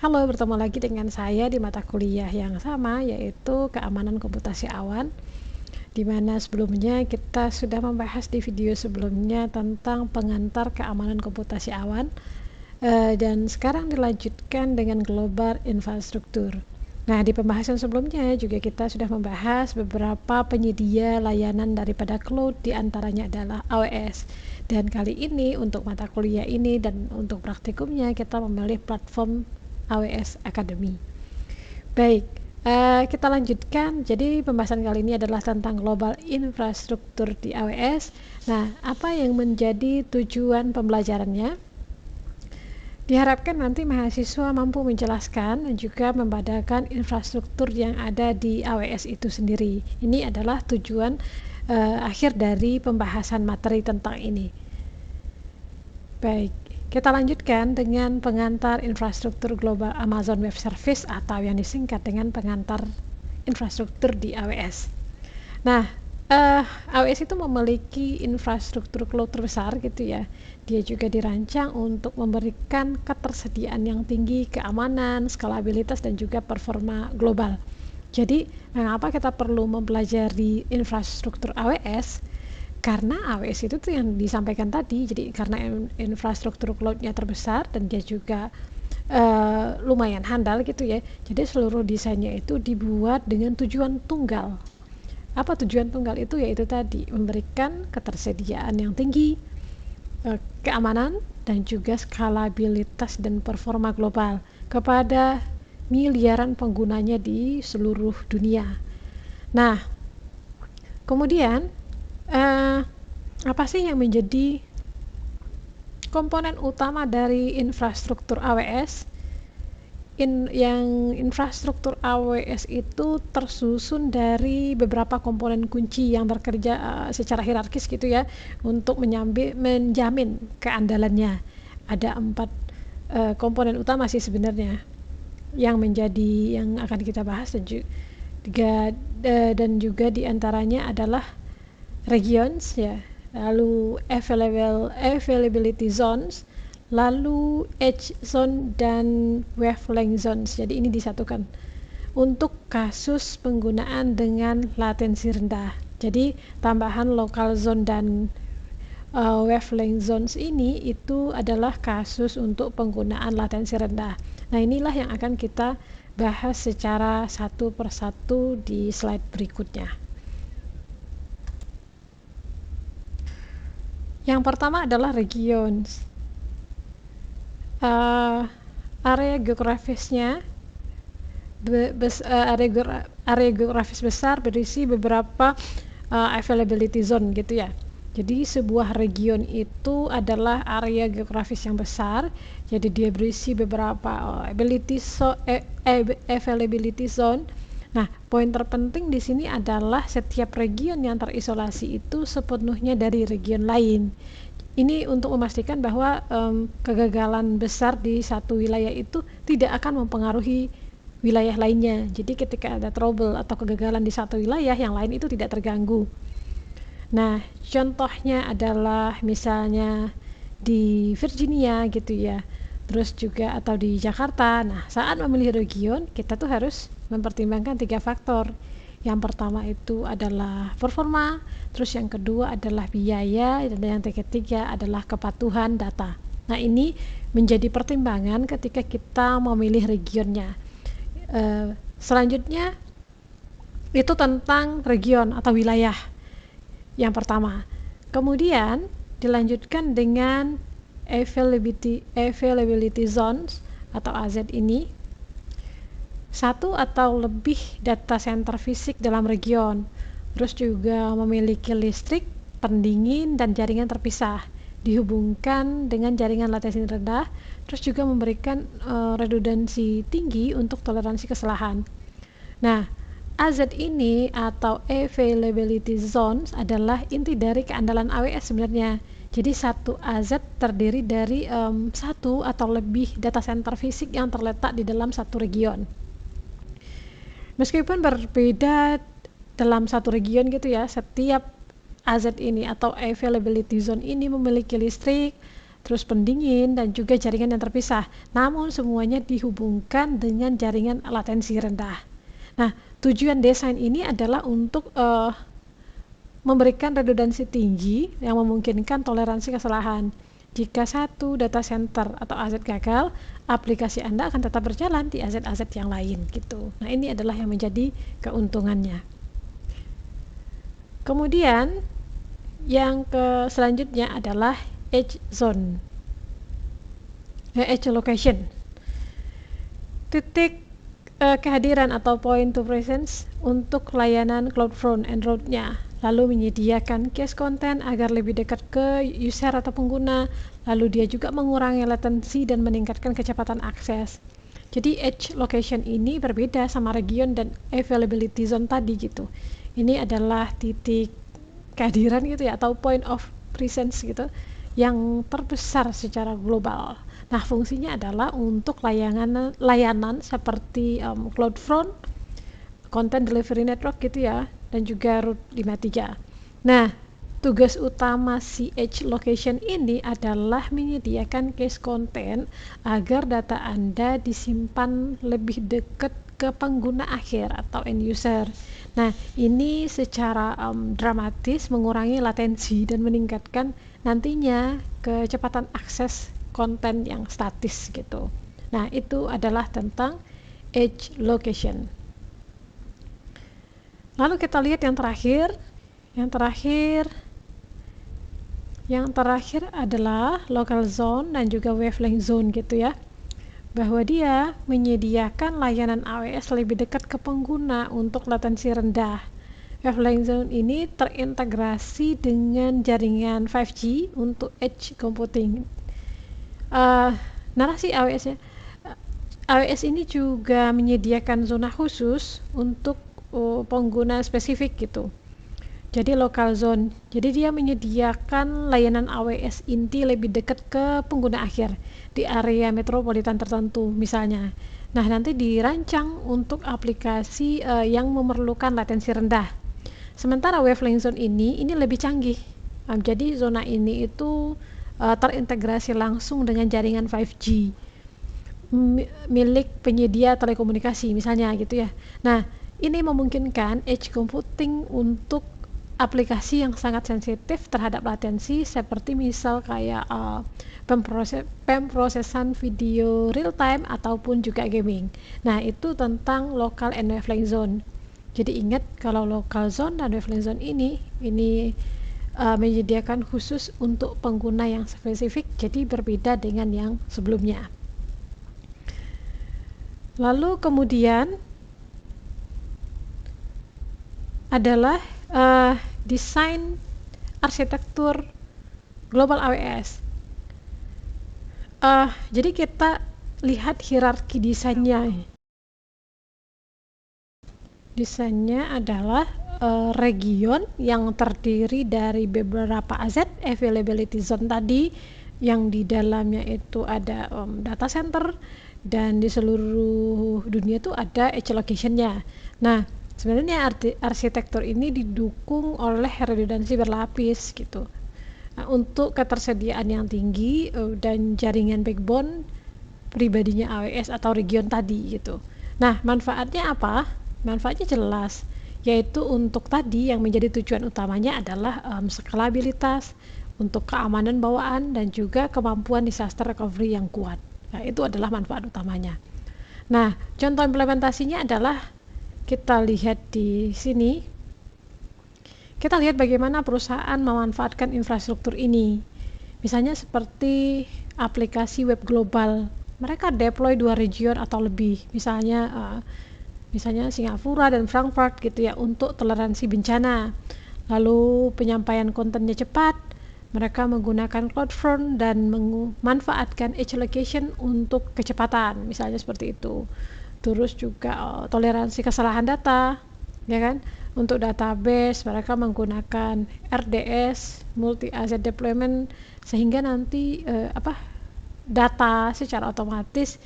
Halo, bertemu lagi dengan saya di mata kuliah yang sama, yaitu keamanan komputasi awan, di mana sebelumnya kita sudah membahas di video sebelumnya tentang pengantar keamanan komputasi awan, dan sekarang dilanjutkan dengan global infrastruktur. Nah, di pembahasan sebelumnya juga kita sudah membahas beberapa penyedia layanan daripada cloud, diantaranya adalah AWS. Dan kali ini untuk mata kuliah ini dan untuk praktikumnya kita memilih platform AWS Academy. Baik, kita lanjutkan. Jadi pembahasan kali ini adalah tentang global infrastruktur di AWS. Nah, apa yang menjadi tujuan pembelajarannya? Diharapkan nanti mahasiswa mampu menjelaskan dan juga membadakan infrastruktur yang ada di AWS itu sendiri. Ini adalah tujuan akhir dari pembahasan materi tentang ini. Baik, kita lanjutkan dengan pengantar infrastruktur global Amazon Web Service atau yang disingkat dengan pengantar infrastruktur di AWS. Nah, AWS itu memiliki infrastruktur cloud terbesar gitu ya. Dia juga dirancang untuk memberikan ketersediaan yang tinggi, keamanan, skalabilitas, dan juga performa global. Jadi, mengapa kita perlu mempelajari infrastruktur AWS? Karena AWS itu tuh yang disampaikan tadi, jadi karena infrastruktur cloud-nya terbesar dan dia juga lumayan handal gitu ya. Jadi seluruh desainnya itu dibuat dengan tujuan tunggal. Apa tujuan tunggal itu? Yaitu tadi memberikan ketersediaan yang tinggi, keamanan, dan juga skalabilitas dan performa global kepada miliaran penggunanya di seluruh dunia. Nah, kemudian apa sih yang menjadi komponen utama dari infrastruktur AWS? Infrastruktur AWS itu tersusun dari beberapa komponen kunci yang bekerja secara hierarkis gitu ya, untuk menjamin keandalannya. Ada 4 komponen utama sih sebenarnya yang akan kita bahas, dan juga diantaranya adalah regions ya, lalu availability zones, lalu edge zone, dan wavelength zones. Jadi ini disatukan untuk kasus penggunaan dengan latensi rendah. Jadi tambahan local zone dan wavelength zones ini itu adalah kasus untuk penggunaan latensi rendah. Nah, inilah yang akan kita bahas secara satu persatu di slide berikutnya. Yang pertama adalah regions. Area geografisnya area geografis besar berisi beberapa availability zone gitu ya. Jadi sebuah region itu adalah area geografis yang besar. Jadi dia berisi beberapa availability zone. Nah, poin terpenting di sini adalah setiap region yang terisolasi itu sepenuhnya dari region lain. Ini untuk memastikan bahwa kegagalan besar di satu wilayah itu tidak akan mempengaruhi wilayah lainnya. Jadi ketika ada trouble atau kegagalan di satu wilayah, yang lain itu tidak terganggu. Nah, contohnya adalah misalnya di Virginia gitu ya, terus juga atau di Jakarta. Nah, saat memilih region, kita tuh harus mempertimbangkan 3 faktor. Yang pertama itu adalah performa, terus yang kedua adalah biaya, dan yang ketiga adalah kepatuhan data. Nah, ini menjadi pertimbangan ketika kita memilih regionnya. Selanjutnya itu tentang region atau wilayah yang pertama. Kemudian dilanjutkan dengan availability zones atau AZ ini. 1 atau lebih data center fisik dalam region, terus juga memiliki listrik, pendingin, dan jaringan terpisah, dihubungkan dengan jaringan latensi rendah, terus juga memberikan redundansi tinggi untuk toleransi kesalahan. Nah, AZ ini atau availability zones adalah inti dari keandalan AWS sebenarnya. Jadi satu AZ terdiri dari 1 atau lebih data center fisik yang terletak di dalam satu region. Meskipun berbeda dalam satu region gitu ya, setiap AZ ini atau availability zone ini memiliki listrik, terus pendingin, dan juga jaringan yang terpisah. Namun semuanya dihubungkan dengan jaringan latensi rendah. Nah, tujuan desain ini adalah untuk memberikan redundansi tinggi yang memungkinkan toleransi kesalahan. Jika satu data center atau aset gagal, aplikasi Anda akan tetap berjalan di aset-aset yang lain gitu. Nah, ini adalah yang menjadi keuntungannya. Kemudian yang selanjutnya adalah edge zone. Edge location. Titik kehadiran atau point to presence untuk layanan CloudFront Android-nya, lalu menyediakan cache content agar lebih dekat ke user atau pengguna, lalu dia juga mengurangi latensi dan meningkatkan kecepatan akses. Jadi edge location ini berbeda sama region dan availability zone tadi gitu. Ini adalah titik kehadiran gitu ya, atau point of presence gitu, yang terbesar secara global. Nah, fungsinya adalah untuk layanan seperti CloudFront, Content Delivery Network gitu ya, dan juga Route 53. Nah, tugas utama si edge location ini adalah menyediakan cache content agar data Anda disimpan lebih dekat ke pengguna akhir atau end user. Nah, ini secara dramatis mengurangi latensi dan meningkatkan nantinya kecepatan akses konten yang statis gitu. Nah, itu adalah tentang edge location. Lalu kita lihat yang terakhir. Yang terakhir adalah local zone dan juga wavelength zone gitu ya. Bahwa dia menyediakan layanan AWS lebih dekat ke pengguna untuk latensi rendah. Wavelength zone ini terintegrasi dengan jaringan 5G untuk edge computing. Narasi AWS-nya, AWS ini juga menyediakan zona khusus untuk pengguna spesifik gitu. Jadi local zone. Jadi dia menyediakan layanan AWS inti lebih dekat ke pengguna akhir di area metropolitan tertentu misalnya. Nah, nanti dirancang untuk aplikasi yang memerlukan latensi rendah. Sementara wavelength zone ini lebih canggih. Jadi zona ini itu terintegrasi langsung dengan jaringan 5G milik penyedia telekomunikasi misalnya gitu ya. Nah, ini memungkinkan edge computing untuk aplikasi yang sangat sensitif terhadap latensi seperti misal kayak pemrosesan video real time ataupun juga gaming. Nah, itu tentang local and wavelength zone. Jadi ingat kalau local zone dan wavelength zone ini menyediakan khusus untuk pengguna yang spesifik, jadi berbeda dengan yang sebelumnya. Lalu kemudian adalah desain arsitektur global AWS. Jadi kita lihat hierarki desainnya. Desainnya adalah region yang terdiri dari beberapa aset availability zone tadi, yang di dalamnya itu ada data center, dan di seluruh dunia itu ada edge location-nya. Nah, sebenarnya arsitektur ini didukung oleh redundansi berlapis gitu. Nah, untuk ketersediaan yang tinggi dan jaringan backbone pribadinya AWS atau region tadi gitu. Nah, manfaatnya apa? Manfaatnya jelas, yaitu untuk tadi yang menjadi tujuan utamanya adalah skalabilitas, untuk keamanan bawaan, dan juga kemampuan disaster recovery yang kuat. Nah, itu adalah manfaat utamanya. Nah, contoh implementasinya adalah kita lihat di sini. Kita lihat bagaimana perusahaan memanfaatkan infrastruktur ini. Misalnya seperti aplikasi web global. Mereka deploy 2 region atau lebih. Misalnya Singapura dan Frankfurt gitu ya, untuk toleransi bencana. Lalu penyampaian kontennya cepat. Mereka menggunakan CloudFront dan memanfaatkan edge location untuk kecepatan, misalnya seperti itu. Terus juga toleransi kesalahan data, ya kan? Untuk database mereka menggunakan RDS, multi asset deployment, sehingga nanti data secara otomatis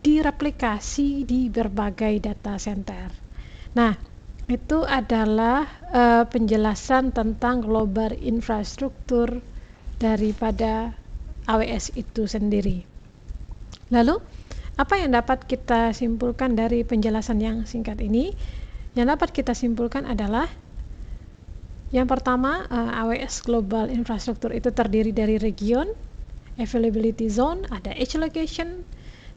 direplikasi di berbagai data center. Nah, itu adalah penjelasan tentang global infrastruktur daripada AWS itu sendiri. Lalu, apa yang dapat kita simpulkan dari penjelasan yang singkat ini? Yang dapat kita simpulkan adalah yang pertama, AWS Global Infrastructure itu terdiri dari region, availability zone, ada edge location,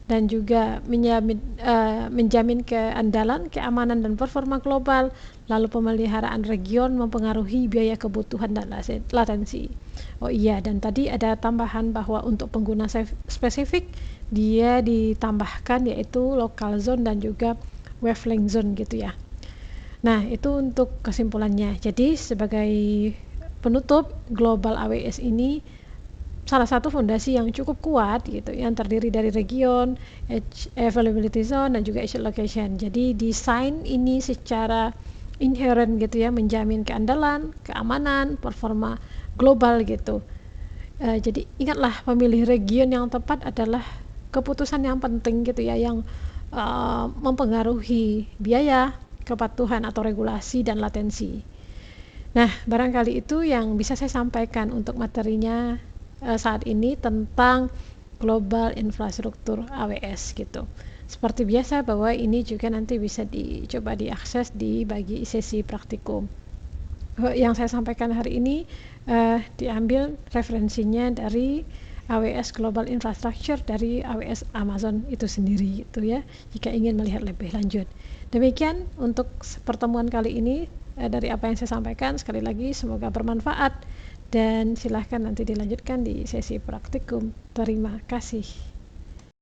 dan juga menjamin keandalan, keamanan, dan performa global. Lalu pemeliharaan region mempengaruhi biaya kebutuhan dan latensi. Oh iya, dan tadi ada tambahan bahwa untuk pengguna spesifik dia ditambahkan yaitu local zone dan juga wavelength zone gitu ya. Nah, itu untuk kesimpulannya. Jadi sebagai penutup, Global AWS ini salah satu fondasi yang cukup kuat gitu, yang terdiri dari region, edge availability zone, dan juga edge location. Jadi desain ini secara inherent gitu ya, menjamin keandalan, keamanan, performa global gitu. Jadi ingatlah, memilih region yang tepat adalah keputusan yang penting gitu ya, yang mempengaruhi biaya, kepatuhan atau regulasi, dan latensi. Nah, barangkali itu yang bisa saya sampaikan untuk materinya saat ini tentang global infrastruktur AWS gitu. Seperti biasa bahwa ini juga nanti bisa dicoba diakses di bagi sesi praktikum. Yang saya sampaikan hari ini diambil referensinya dari AWS Global Infrastructure dari AWS Amazon itu sendiri gitu ya, jika ingin melihat lebih lanjut. Demikian untuk pertemuan kali ini dari apa yang saya sampaikan. Sekali lagi semoga bermanfaat dan silahkan nanti dilanjutkan di sesi praktikum. Terima kasih.